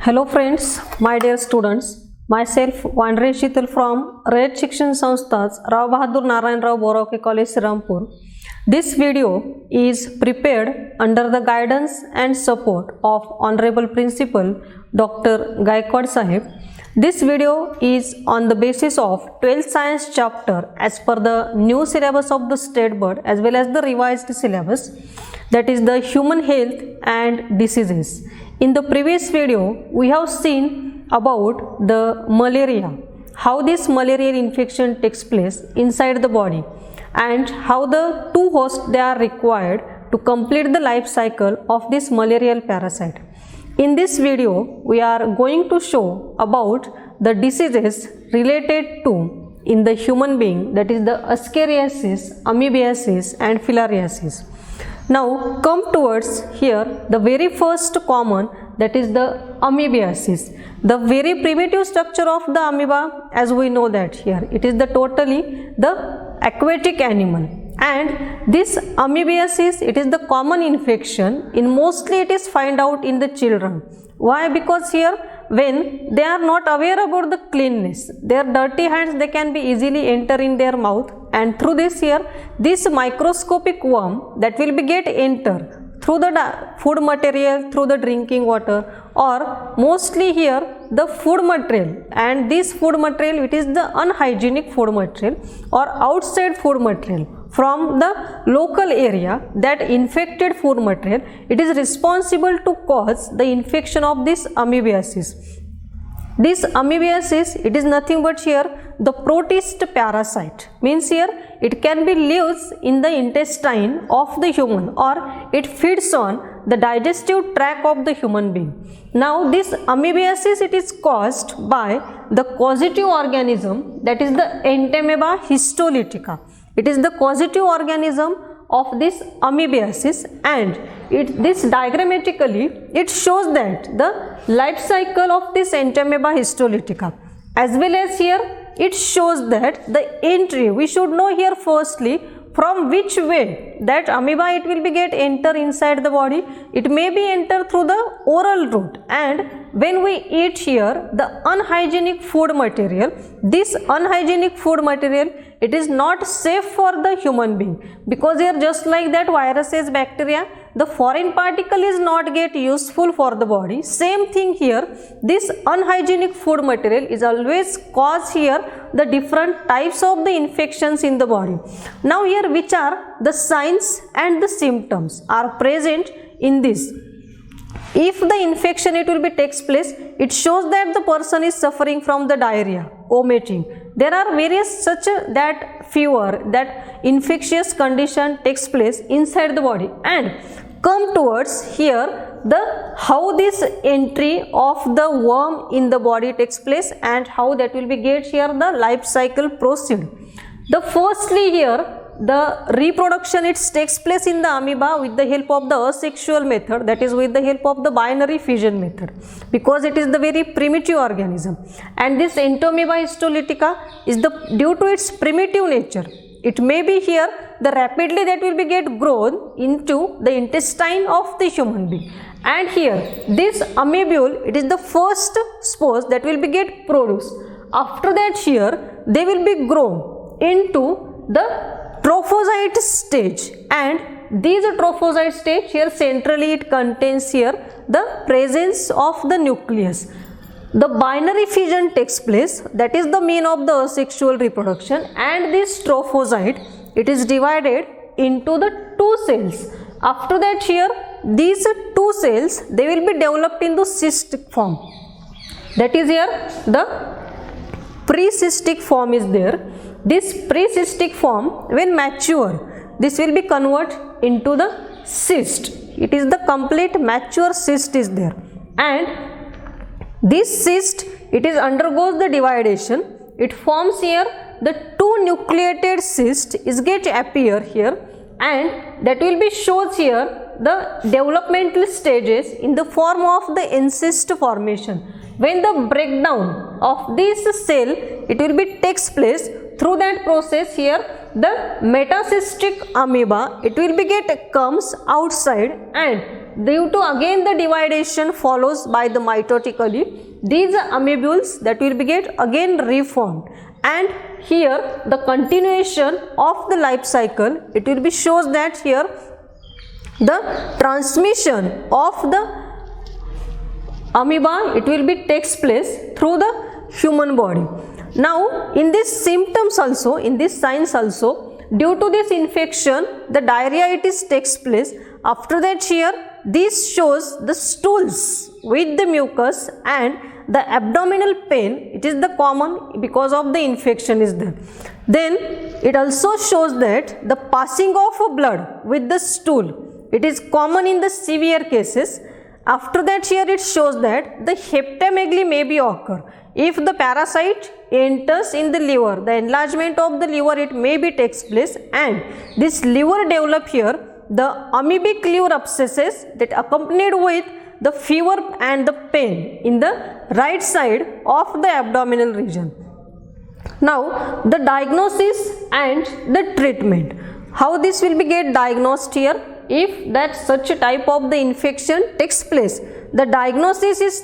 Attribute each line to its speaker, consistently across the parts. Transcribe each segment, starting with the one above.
Speaker 1: Hello friends, my dear students. Myself Vandre Shital from Rayat Shikshan Sanstha's Rao Bahadur Narayan Rao Borawke College, Srirampur. This video is prepared under the guidance and support of Honorable Principal Dr. Gaikwad Sahib. This video is on the basis of 12th Science chapter as per the new syllabus of the State Board as well as the revised syllabus, that is the human health and diseases. In the previous video, we have seen about the malaria, how this malarial infection takes place inside the body and how the two hosts they are required to complete the life cycle of this malarial parasite. In this video, we are going to show about the diseases related to in the human being, that is the ascariasis, amoebiasis and filariasis. Now come towards here the very first common, that is the amoebiasis. The very primitive structure of the amoeba, as we know that here it is the totally the aquatic animal, and this amoebiasis, it is the common infection. In mostly it is find out in the children. Why? Because here when they are not aware about the cleanness, their dirty hands they can be easily enter in their mouth, and through this here this microscopic worm that will be get enter through the food material, through the drinking water, or mostly here the food material, and this food material it is the unhygienic food material or outside food material from the local area, that infected food material, it is responsible to cause the infection of this amoebiasis. This amoebiasis, it is nothing but here the protist parasite, means here it can be lives in the intestine of the human or it feeds on the digestive tract of the human being. Now this amoebiasis, it is caused by the causative organism, that is the Entamoeba histolytica. It is the causative organism of this amoebiasis, and this diagrammatically it shows that the life cycle of this Entamoeba histolytica, as well as here it shows that the entry, we should know here firstly from which way that amoeba it will be get enter inside the body. It may be enter through the oral route, and when we eat here the unhygienic food material, this unhygienic food material it is not safe for the human being, because here just like that viruses, bacteria, the foreign particle is not get useful for the body. Same thing here, this unhygienic food material is always cause here the different types of the infections in the body. Now here which are the signs and the symptoms are present in this. If the infection it will be takes place, it shows that the person is suffering from the diarrhea, vomiting. There are various such that fever, that infectious condition takes place inside the body, and come towards here the how this entry of the worm in the body takes place and how that will be get here the life cycle proceed. The firstly here the reproduction it takes place in the amoeba with the help of the asexual method, that is with the help of the binary fission method, because it is the very primitive organism, and this Entamoeba histolytica is the due to its primitive nature. It may be here the rapidly that will be get grown into the intestine of the human being, and here this amoebule it is the first spores that will be get produced. After that here they will be grown into the trophozoite stage, and these trophozoite stage here centrally it contains here the presence of the nucleus. The binary fission takes place, that is the mean of the asexual reproduction, and this trophozoite it is divided into the two cells. After that here these two cells they will be developed into cystic form, that is here the pre-cystic form is there. This pre-cystic form when mature, this will be converted into the cyst. It is the complete mature cyst is there, and this cyst it is undergoes the dividation. It forms here the two nucleated cyst is get appear here, and that will be shows here the developmental stages in the form of the encyst formation. When the breakdown of this cell it will be takes place, through that process here the metacystic amoeba it will be get comes outside, and due to again the dividation follows by the mitotically, these amoebules that will be get again reformed, and here the continuation of the life cycle, it will be shows that here the transmission of the amoeba, it will be takes place through the human body. Now in these symptoms also, in these signs also, due to this infection the diarrhea it is takes place. After that here this shows the stools with the mucus and the abdominal pain, it is the common because of the infection is there. Then it also shows that the passing of blood with the stool, it is common in the severe cases. After that here it shows that the hepatomegaly may be occur. If the parasite enters in the liver, the enlargement of the liver it may be takes place, and this liver develop here the amoebic liver abscesses that accompanied with the fever and the pain in the right side of the abdominal region. Now the diagnosis and the treatment. How this will be get diagnosed here? If that such a type of the infection takes place, the diagnosis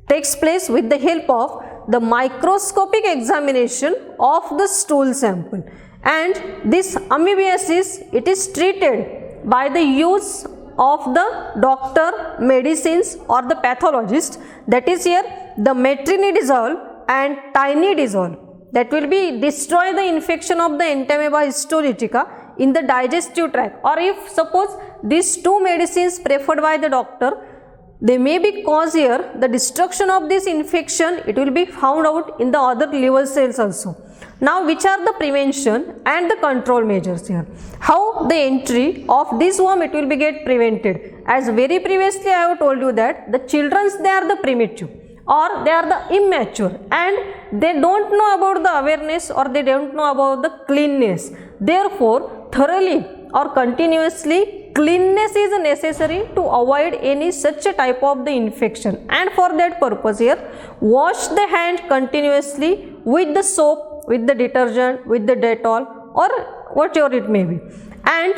Speaker 1: takes place with the help of the microscopic examination of the stool sample, and this amoebiasis it is treated by the use of the doctor, medicines or the pathologist, that is here the metronidazole and tinidazole, that will be destroy the infection of the Entamoeba histolytica in the digestive tract. Or if suppose these two medicines preferred by the doctor, they may be cause here the destruction of this infection, it will be found out in the other liver cells also. Now which are the prevention and the control measures here? How the entry of this worm it will be get prevented? As very previously I have told you that the children they are the primitive or they are the immature and they don't know about the awareness or they don't know about the cleanness. Therefore thoroughly or continuously cleanness is necessary to avoid any such a type of the infection, and for that purpose here wash the hand continuously with the soap, with the detergent, with the Dettol or whatever it may be. And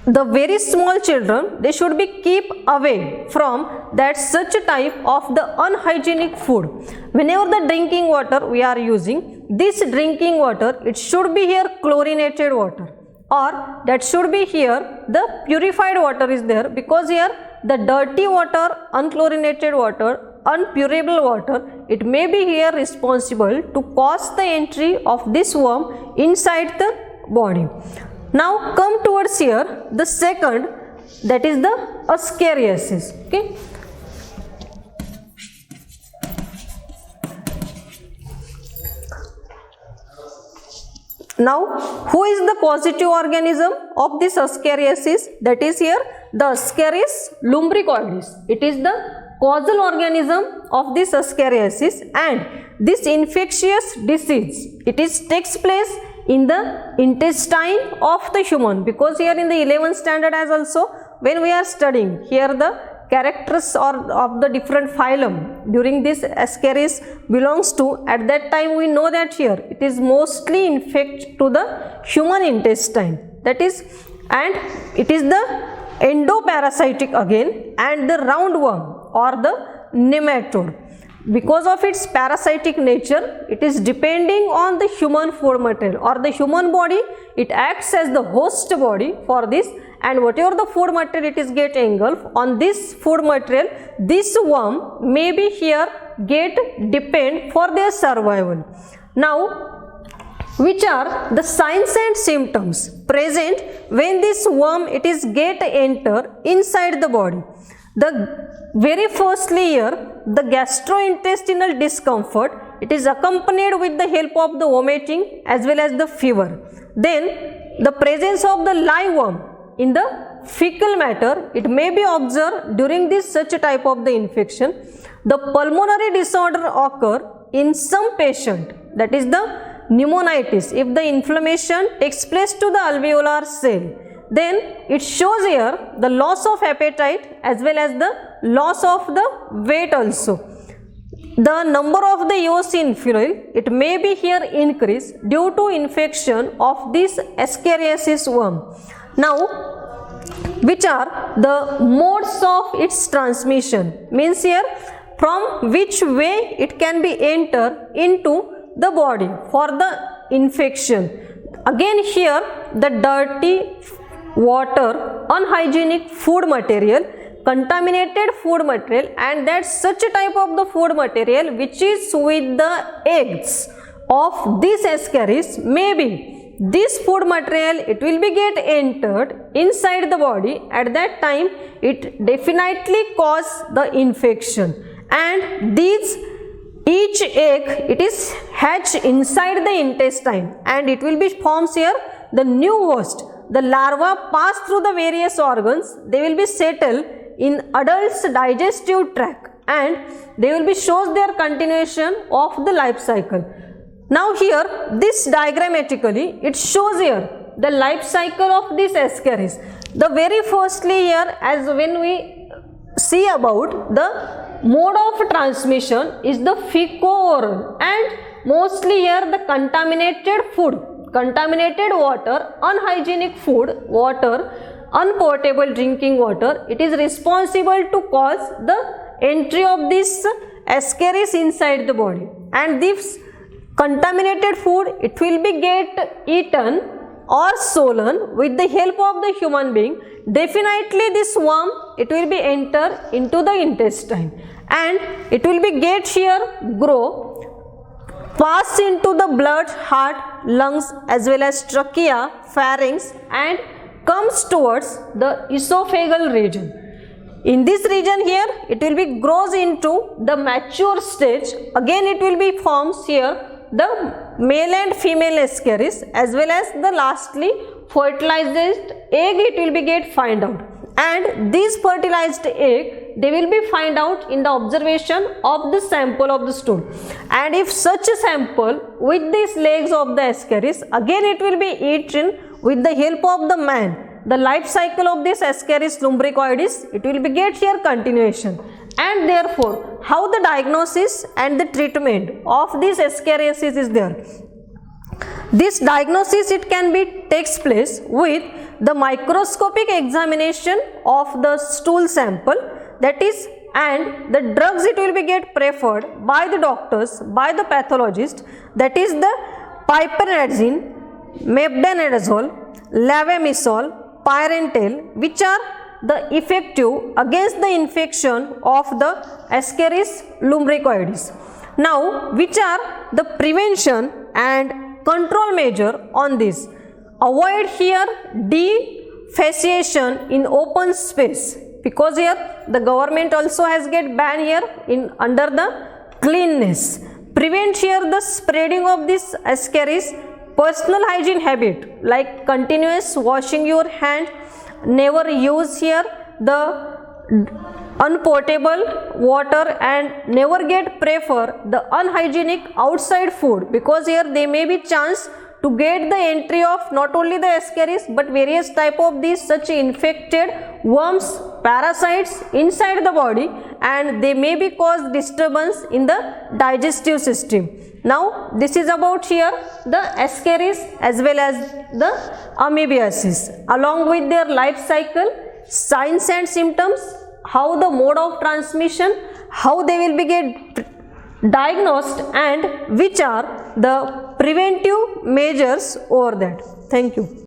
Speaker 1: the very small children, they should be keep away from that such a type of the unhygienic food. Whenever the drinking water we are using, this drinking water it should be here chlorinated water, or that should be here the purified water is there, because here the dirty water, unchlorinated water, unpurable water, it may be here responsible to cause the entry of this worm inside the body. Now come towards here the second, that is the ascariasis. Okay. Now who is the positive organism of this ascariasis? That is here the Ascaris lumbricoides. It is the causal organism of this ascariasis, and this infectious disease it is takes place in the intestine of the human, because here in the 11th standard as also when we are studying here the characters or of the different phylum during this Ascaris belongs to, at that time we know that here it is mostly infect to the human intestine, that is, and it is the endoparasitic again, and the roundworm or the nematode. Because of its parasitic nature, it is depending on the human food material or the human body, it acts as the host body for this, and whatever the food material it is get engulfed on this food material, this worm may be here get depend for their survival. Now which are the signs and symptoms present when this worm it is get enter inside the body? The very firstly here the gastrointestinal discomfort, it is accompanied with the help of the vomiting as well as the fever. Then the presence of the live worm in the fecal matter, it may be observed during this such a type of the infection. The pulmonary disorder occur in some patient, that is the pneumonitis, if the inflammation takes place to the alveolar cell. Then it shows here the loss of appetite as well as the loss of the weight also. The number of the eosinophil, it may be here increased due to infection of this ascariasis worm. Now which are the modes of its transmission, means here from which way it can be enter into the body for the infection. Again here the dirty water, unhygienic food material, contaminated food material, and that such a type of the food material which is with the eggs of these ascaris, maybe this food material it will be get entered inside the body. At that time it definitely cause the infection, and these each egg it is hatched inside the intestine and it will be forms here the new host. The larva pass through the various organs, they will be settled in adults digestive tract and they will be shows their continuation of the life cycle. Now here this diagrammatically it shows here the life cycle of this ascaris. The very firstly here, as when we see about the mode of transmission is the fecal-oral, and mostly here the contaminated food, contaminated water, unhygienic food, water, unpotable drinking water, it is responsible to cause the entry of this ascaris inside the body, and this contaminated food it will be get eaten or swollen with the help of the human being. Definitely this worm it will be enter into the intestine and it will be get here grow, pass into the blood, heart, lungs as well as trachea, pharynx, and comes towards the esophageal region. In this region here it will be grows into the mature stage. Again it will be forms here the male and female ascaris as well as the lastly fertilized egg it will be get find out, and this fertilized egg they will be find out in the observation of the sample of the stool. And if such a sample with these legs of the ascaris, again it will be eaten with the help of the man. The life cycle of this Ascaris lumbricoides it will be get here continuation, and therefore how the diagnosis and the treatment of this ascariasis is there. This diagnosis it can be takes place with the microscopic examination of the stool sample, that is, and the drugs it will be get preferred by the doctors, by the pathologist, that is the piperazine, mebendazole, levamisole, pyrantel, which are the effective against the infection of the Ascaris lumbricoides. Now, which are the prevention and control measure on this? Avoid here defecation in open space, because here the government also has get ban here in under the cleanness. Prevent here the spreading of this Ascaris. Personal hygiene habit like continuous washing your hand, never use here the unpotable water, and never get prefer the unhygienic outside food, because here they may be chance to get the entry of not only the Ascaris but various type of these such infected worms, parasites inside the body, and they may be cause disturbance in the digestive system. Now this is about here the Ascaris as well as the amoebiasis along with their life cycle, signs and symptoms, how the mode of transmission, how they will be get diagnosed, and which are the preventive measures over that. Thank you.